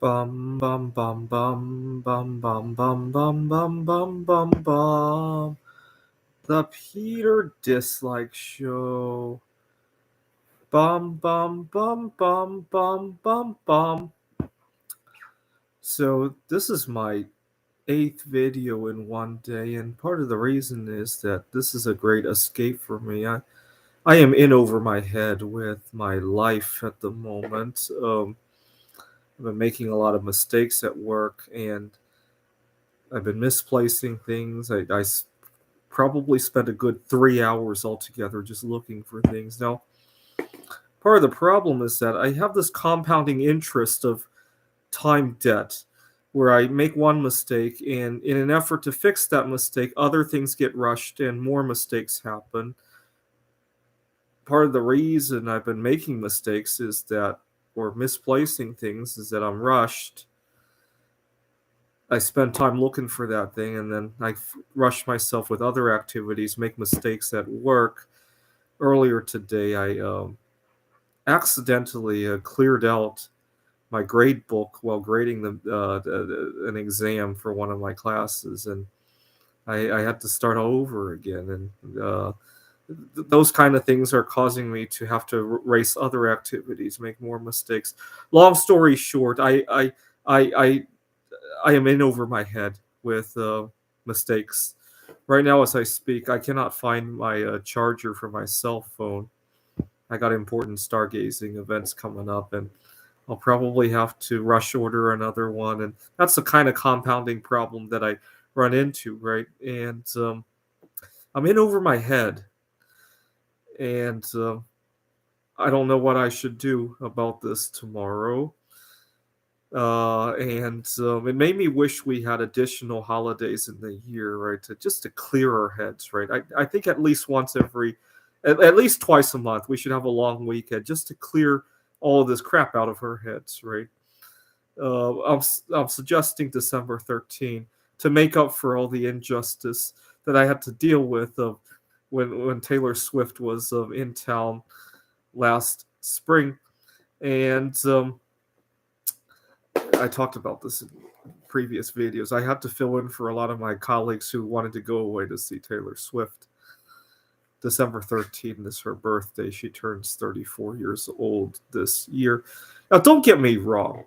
Bum bum bum bum bum bum bum bum bum bum bum bum. The Peter Dislike Show. Bum bum bum bum bum bum bum. So this is my eighth video in one day, and part of the reason is that this is a great escape for me. I am in over my head with my life at the moment. I've been making a lot of mistakes at work, and I've been misplacing things. Probably spent a good 3 hours altogether just looking for things. Now, part of the problem is that I have this compounding interest of time debt where I make one mistake, and in an effort to fix that mistake, other things get rushed and more mistakes happen. Part of the reason I've been making mistakes is that, or misplacing things, is that I'm rushed. I spend time looking for that thing, and then I rush myself with other activities, make mistakes at work. Earlier today, I accidentally cleared out my grade book while grading an exam for one of my classes, and I had to start all over again. And those kind of things are causing me to have to race other activities, make more mistakes. Long story short, I I am in over my head with mistakes. Right now, as I speak, I cannot find my charger for my cell phone. I got important stargazing events coming up, and I'll probably have to rush order another one. And that's the kind of compounding problem that I run into, right? And I'm in over my head, and I don't know what I should do about this tomorrow. And it made me wish we had additional holidays in the year, right? To clear our heads, right? I think at least once at least twice a month, we should have a long weekend just to clear all of this crap out of our heads, right? I'm suggesting December 13 to make up for all the injustice that I had to deal with when Taylor Swift was in town last spring, and I talked about this in previous videos. I had to fill in for a lot of my colleagues who wanted to go away to see Taylor Swift. December 13th is her birthday. She turns 34 years old this year. Now, don't get me wrong.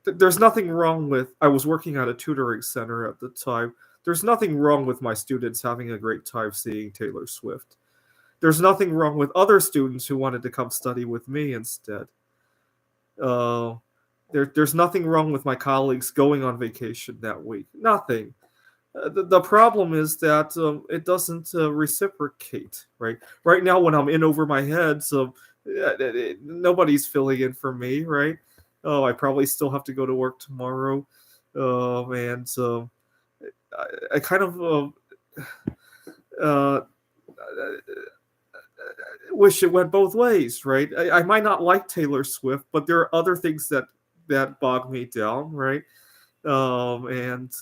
There's nothing wrong with. I was working at a tutoring center at the time. There's nothing wrong with my students having a great time seeing Taylor Swift. There's nothing wrong with other students who wanted to come study with me instead. Uh, there's nothing wrong with my colleagues going on vacation that week. Nothing. The problem is that it doesn't reciprocate, right? Right now, when I'm in over my head, nobody's filling in for me, right? Oh, I probably still have to go to work tomorrow, and I kind of uh, wish it went both ways, right? I might not like Taylor Swift, but there are other things that bog me down, right? And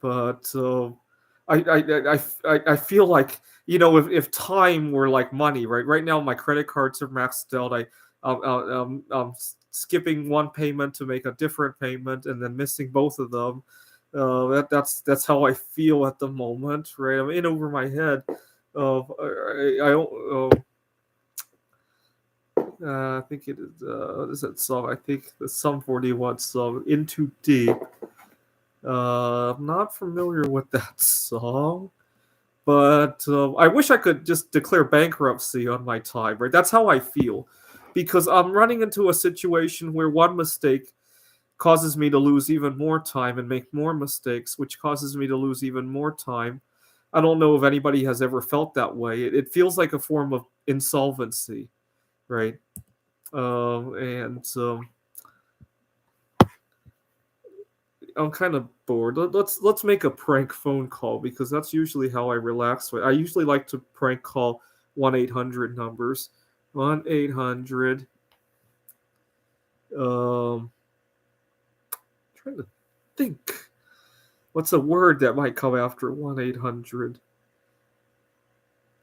but I feel like, if time were like money, right? Right now, my credit cards are maxed out. I'm skipping one payment to make a different payment, and then missing both of them. That's how I feel at the moment, right? I'm in over my head. I think it is. What is that song? I think the Sum 41 song, "In Too Deep." I'm not familiar with that song, but I wish I could just declare bankruptcy on my time, right? That's how I feel, because I'm running into a situation where one mistake causes me to lose even more time and make more mistakes, which causes me to lose even more time. I don't know if anybody has ever felt that way. It feels like a form of insolvency, right? And I'm kind of bored. Let's make a prank phone call, because that's usually how I relax. I usually like to prank call 1-800 numbers. 1-800. Trying to think. What's a word that might come after 1-800?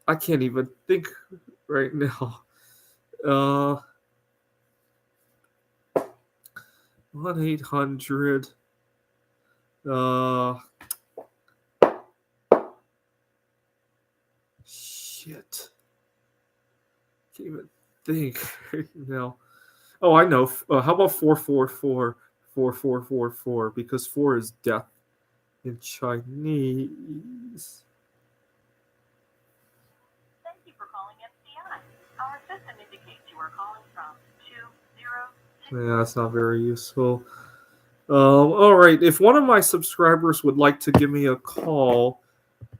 I can't even think right now. Uh 1-800. Uh, shit. Can't even think right now. Oh, I know. How about 444-4444? Because four is death in Chinese. Thank you for calling MCI. Our system indicates you are calling from 206. Yeah, that's not very useful. All right. If one of my subscribers would like to give me a call,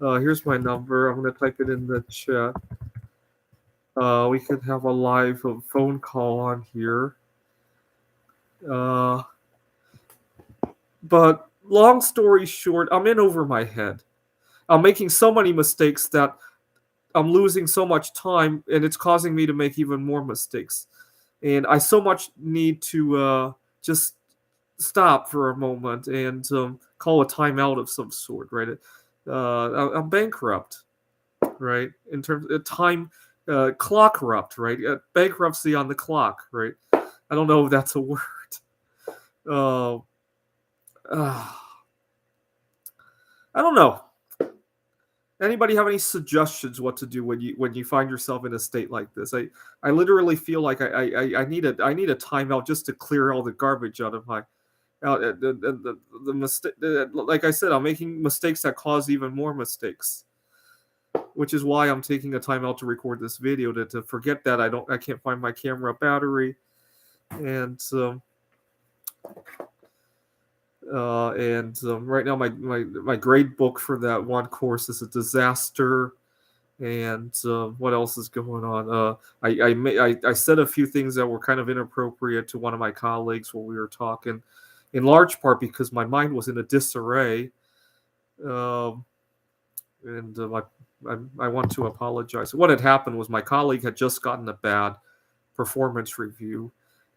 here's my number. I'm going to type it in the chat. We could have a live phone call on here. Uh, but long story short, I'm in over my head. I'm making so many mistakes that I'm losing so much time, and it's causing me to make even more mistakes. And I so much need to just stop for a moment and call a timeout of some sort, right? I'm bankrupt, right? In terms of time, clock corrupt, right? Bankruptcy on the clock, right? I don't know if that's a word. Uh, uh, I don't know. Anybody have any suggestions what to do when you find yourself in a state like this? I literally feel like I need a timeout just to clear all the garbage out of my out the mistake. Like I said, I'm making mistakes that cause even more mistakes, which is why I'm taking a timeout to record this video to forget that I can't find my camera battery, and right now my grade book for that one course is a disaster. And what else is going on? I said a few things that were kind of inappropriate to one of my colleagues when we were talking, in large part because my mind was in a disarray. Um, and I want to apologize. What had happened was my colleague had just gotten a bad performance review,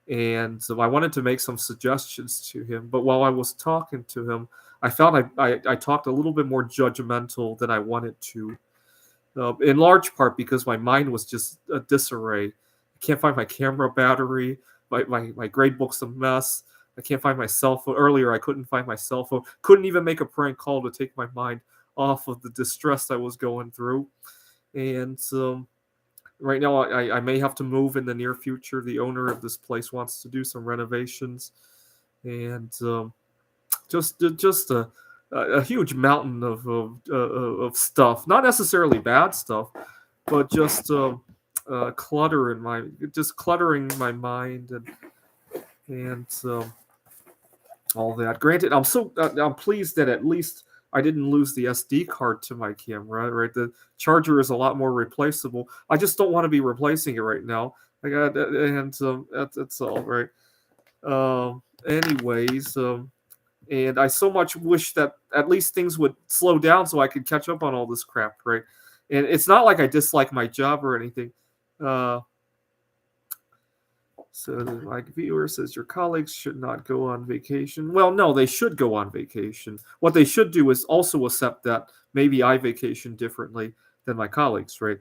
and so I wanted to make some suggestions to him. But while I was talking to him, I found I talked a little bit more judgmental than I wanted to. In large part because my mind was just a disarray. I can't find my camera battery. My grade book's a mess. I can't find my cell phone. Earlier, I couldn't find my cell phone. Couldn't even make a prank call to take my mind off of the distress I was going through. And right now, I may have to move in the near future. The owner of this place wants to do some renovations, and just a huge mountain of stuff. Not necessarily bad stuff, but just cluttering my mind and all that. Granted, I'm pleased that at least I didn't lose the SD card to my camera. Right, the charger is a lot more replaceable. I just don't want to be replacing it right now. I got and that's all right. Anyways, and I so much wish that at least things would slow down so I could catch up on all this crap, right? And it's not like I dislike my job or anything. Uh, so my viewer says your colleagues should not go on vacation. Well, no, they should go on vacation. What they should do is also accept that maybe I vacation differently than my colleagues, right?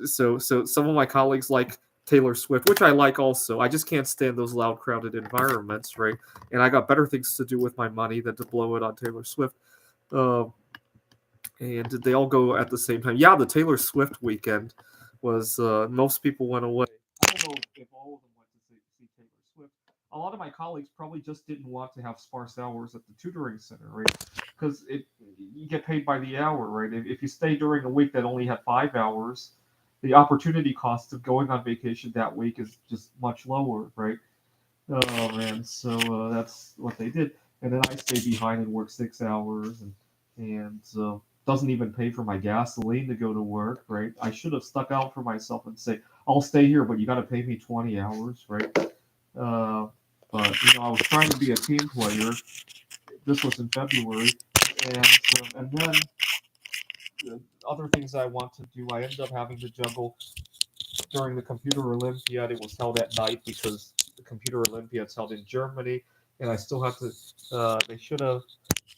So some of my colleagues like Taylor Swift, which I like also. I just can't stand those loud, crowded environments, right? And I got better things to do with my money than to blow it on Taylor Swift. Uh, and they all go at the same time. Yeah, the Taylor Swift weekend was most people went away. I don't know if all of them went to see Taylor Swift. A lot of my colleagues probably just didn't want to have sparse hours at the tutoring center, right? Because you get paid by the hour, right? If you stay during a week that only had 5 hours, the opportunity cost of going on vacation that week is just much lower, right? Oh man, so that's what they did, and then I stay behind and work 6 hours, and doesn't even pay for my gasoline to go to work, right? I should have stuck out for myself and say, I'll stay here, but you got to pay me 20 hours, right? Uh, but I was trying to be a team player. This was in February, and then other things I want to do, I ended up having to juggle during the Computer Olympiad. It was held at night because the Computer Olympiad's held in Germany, and I still have to. They should have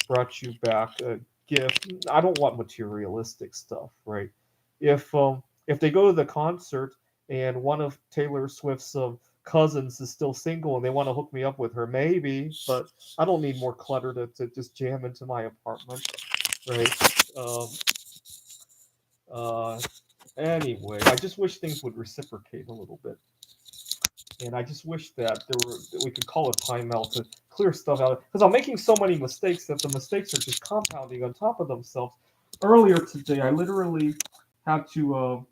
brought you back a gift. I don't want materialistic stuff, right? If they go to the concert and one of Taylor Swift's cousins is still single and they want to hook me up with her, maybe, but I don't need more clutter to just jam into my apartment, right? Uh, anyway, I just wish things would reciprocate a little bit. And I just wish that we could call a timeout to clear stuff out because I'm making so many mistakes that the mistakes are just compounding on top of themselves. Earlier today, I literally had to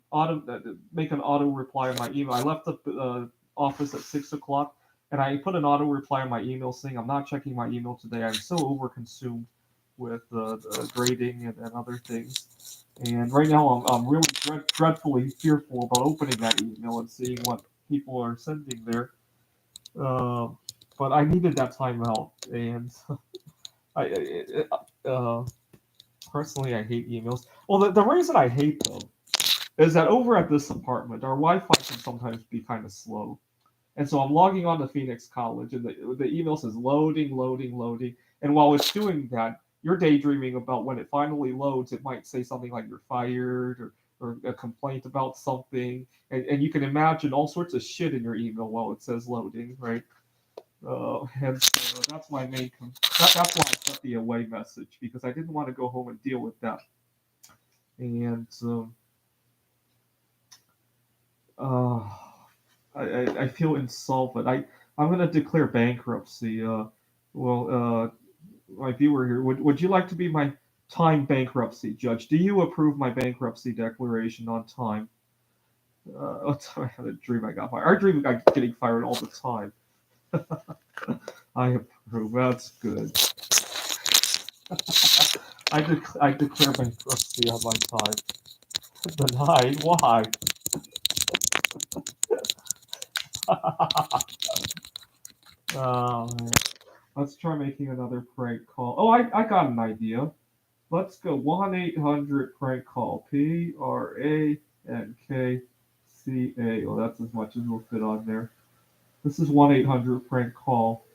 make an auto reply on my email. I left the office at 6 o'clock, and I put an auto reply on my email saying I'm not checking my email today. I'm so overconsumed with grading and other things. And right now, I'm really dreadfully fearful about opening that email and seeing what people are sending there. But I needed that time out, and I personally I hate emails. Well, the reason I hate them is that over at this apartment, our Wi-Fi can sometimes be kind of slow, and so I'm logging on to Phoenix College, and the email says loading, loading, loading, and while it's doing that, you're daydreaming about when it finally loads. It might say something like you're fired or a complaint about something, and you can imagine all sorts of shit in your email while it says loading, right? And so that's my main. That's why I set the away message because I didn't want to go home and deal with that. And uh, I feel insolvent. I'm going to declare bankruptcy. My viewer here, would you like to be my time bankruptcy judge? Do you approve my bankruptcy declaration on time? I had a dream I got fired. I dream I getting fired all the time. I approve. That's good. I declare bankruptcy on my time. Denied? Why? Man. Let's try making another prank call. Oh, I got an idea. Let's go 1-800 prank call. PRANKCA. Well, that's as much as will fit on there. This is 1-800 prank call.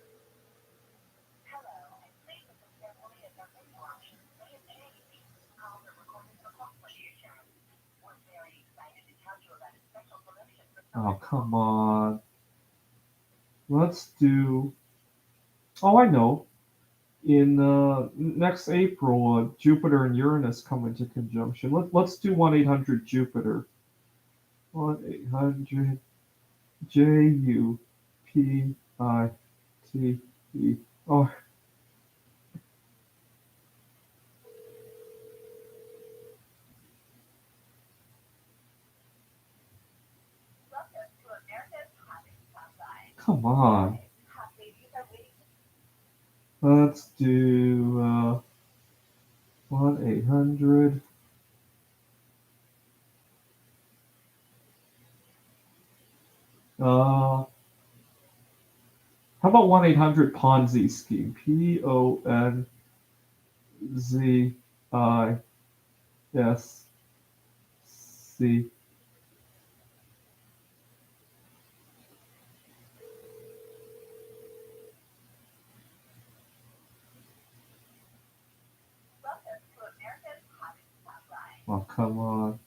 Oh, come on. Let's do. Oh, I know. In next April, Jupiter and Uranus come into conjunction. Let's do 1-800 Jupiter. 1-800 JUPITE. Oh, come on. Let's do 1-800. How about 1-800 Ponzi scheme? PONZISC. Oh, come on.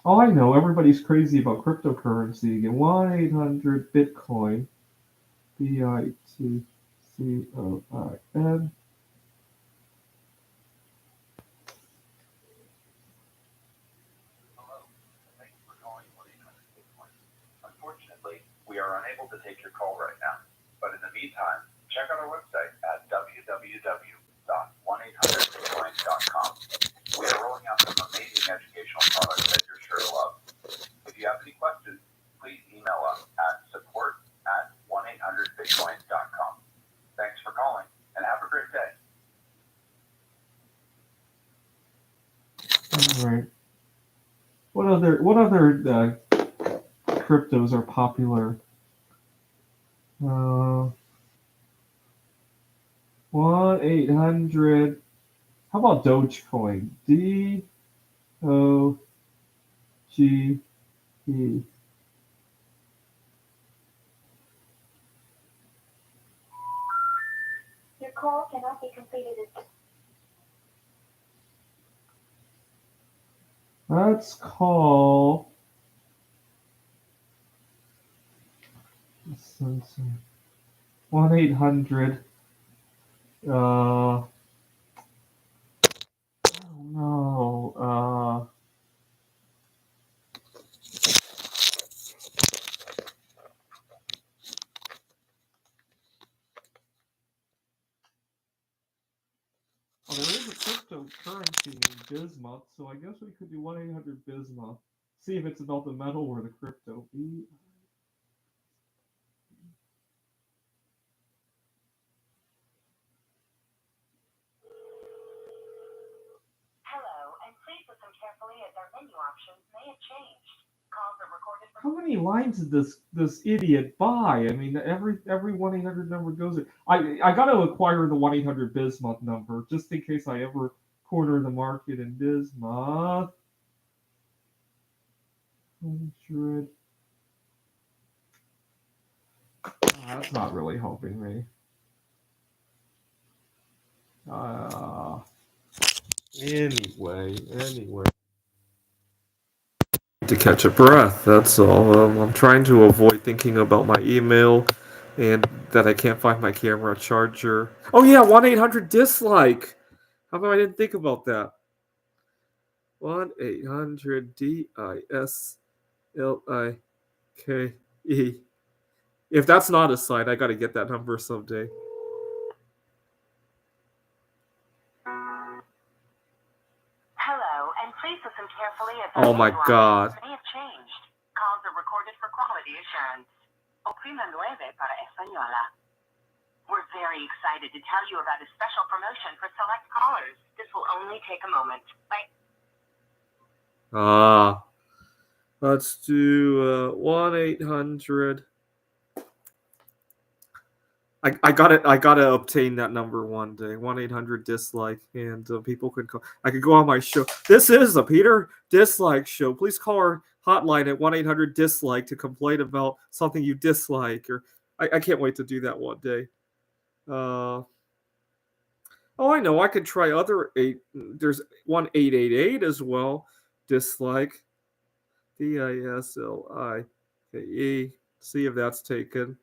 Oh, I know. Everybody's crazy about cryptocurrency again. 1-800 Bitcoin. BITCOIN. Unfortunately, we are unable to take your call right now. But in the meantime, check out our website at www.1800bitcoin.com. We are rolling out some amazing educational products that you're sure to love. If you have any questions, please email us at support@1800bitcoin.com. Thanks for calling and have a great day. All right. What other cryptos are popular? 1-800. How about Dogecoin? DOGE. Your call cannot be completed. Let's call 1-800. I don't know. There is a cryptocurrency named Bismuth, so I guess we could do 1-800 Bismuth. See if it's about the metal or the crypto. Hello, and please listen carefully as our menu options may have changed. Calls are recorded for How many lines did this idiot buy? I mean, every 1-800 number goes. I got to acquire the 1-800 Bismuth number just in case I ever corner the market in Bismuth. 100. That's not really helping me. Anyway. To catch a breath, that's all. I'm trying to avoid thinking about my email and that I can't find my camera charger. Oh yeah, 1-800 dislike. How come I didn't think about that? 1-800 DISLIKE. If that's not a site, I got to get that number someday. Hello, and please listen carefully as Oh my menu God. options may have changed. Calls are recorded for quality assurance. Oprima 9 para Española. We're very excited to tell you about a special promotion for select callers. This will only take a moment. Bye. Let's do 1-800. I gotta obtain that number one day. 1-800 dislike, and people can call. I could go on my show. This is a Peter Dislike show. Please call our hotline at 1-800 dislike to complain about something you dislike. Or I can't wait to do that one day. Oh, I know. I could try other 8. There's 1-888 as well. Dislike. DISLIKE. See if that's taken.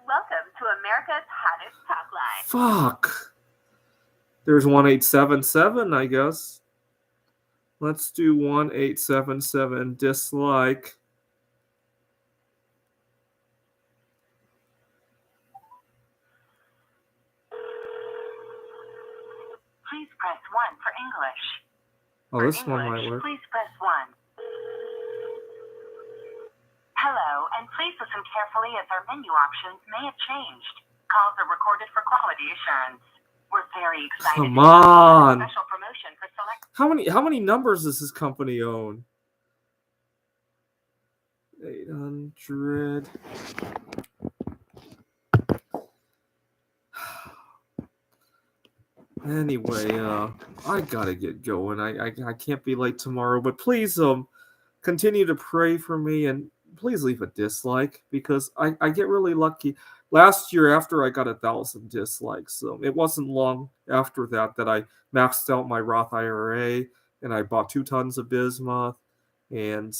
Welcome to America's hottest talk line. Fuck. There's 1-877, I guess. Let's do 1-877 dislike. Please press 1 for English. Oh, this one might work. Please press 1. Hello, and please listen carefully as our menu options may have changed. Calls are recorded for quality assurance. We're very excited. Come on. Special promotion for select. How many numbers does this company own? 800. Anyway, I gotta get going. I can't be late tomorrow, but please continue to pray for me and please leave a dislike because I get really lucky. Last year, after I got 1,000 dislikes, it wasn't long after that I maxed out my Roth IRA and I bought 2 tons of Bismuth, and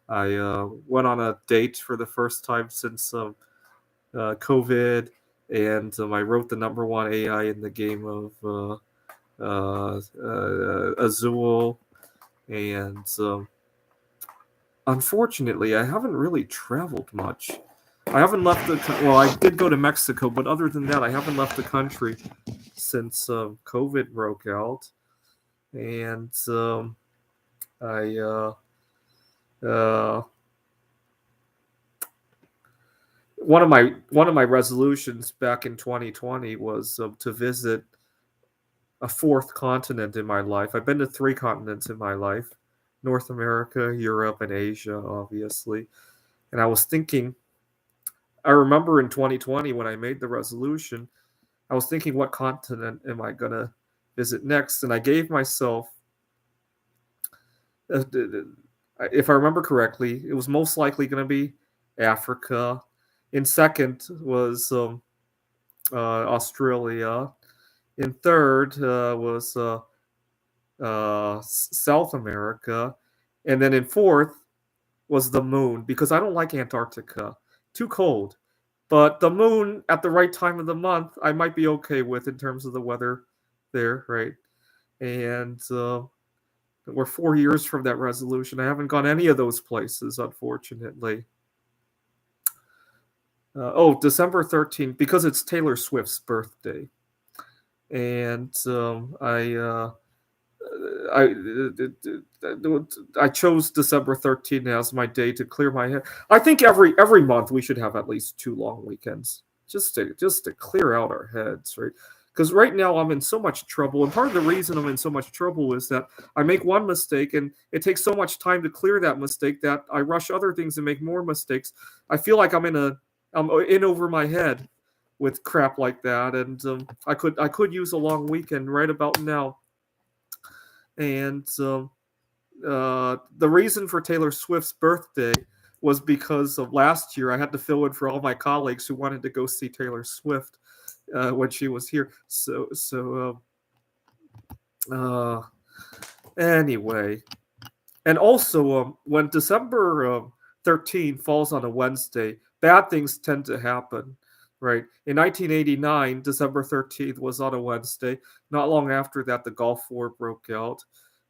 I went on a date for the first time since COVID, and I wrote the number 1 AI in the game of Azul, and unfortunately, I haven't really traveled much. I haven't left well, I did go to Mexico, but other than that, I haven't left the country since COVID broke out, and one of my resolutions back in 2020 was to visit a 4th continent in my life. I've been to 3 continents in my life: North America, Europe, and Asia, obviously. And I was thinking, I remember in 2020 when I made the resolution, I was thinking, what continent am I going to visit next? And I gave myself, if I remember correctly, it was most likely going to be Africa. In second was Australia. In third was South America. And then in fourth was the moon, because I don't like Antarctica. Too cold. But the moon at the right time of the month, I might be okay with in terms of the weather there, right? And we're 4 years from that resolution. I haven't gone any of those places, unfortunately. December 13th, because it's Taylor Swift's birthday. And I chose December 13th as my day to clear my head. I think every month we should have at least 2 long weekends, just to clear out our heads, right? Because right now I'm in so much trouble, and part of the reason I'm in so much trouble is that I make one mistake, and it takes so much time to clear that mistake that I rush other things and make more mistakes. I feel like I'm in over my head with crap like that, and I could use a long weekend right about now. And the reason for Taylor Swift's birthday was because of last year I had to fill in for all my colleagues who wanted to go see Taylor Swift when she was here. Anyway, and also when December 13 falls on a Wednesday, bad things tend to happen. Right. In 1989, December 13th was on a Wednesday. Not long after that, the Gulf War broke out.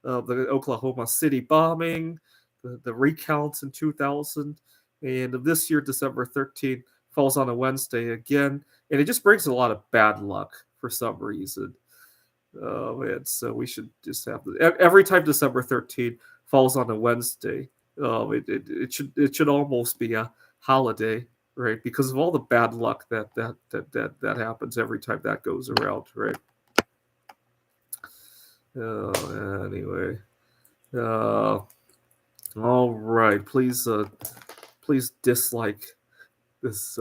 The Oklahoma City bombing, the recounts in 2000. And this year, December 13th, falls on a Wednesday again. And it just brings a lot of bad luck for some reason. And so we should just have every time December 13th falls on a Wednesday, it should almost be a holiday, right? Because of all the bad luck that happens every time that goes around, right? Anyway, all right. Please dislike this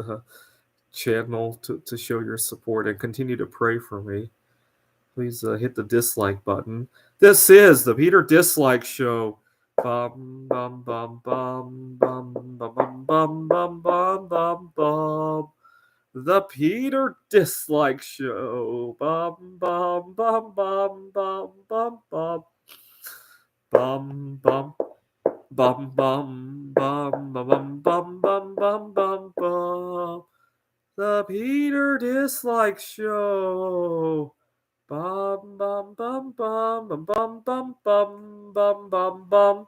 channel to show your support, and continue to pray for me. Please hit the dislike button. This is the Peter Dislike Show. Bum bum bum bum bum bum bum bum bum bum bum. The Peter Dislike Show. Bum bum bum bum bum bum bum. Bum bum bum bum bum bum bum bum bum bum bum. The Peter Dislike Show. Bum bum bum bum bum bum bum bum bum bum bum.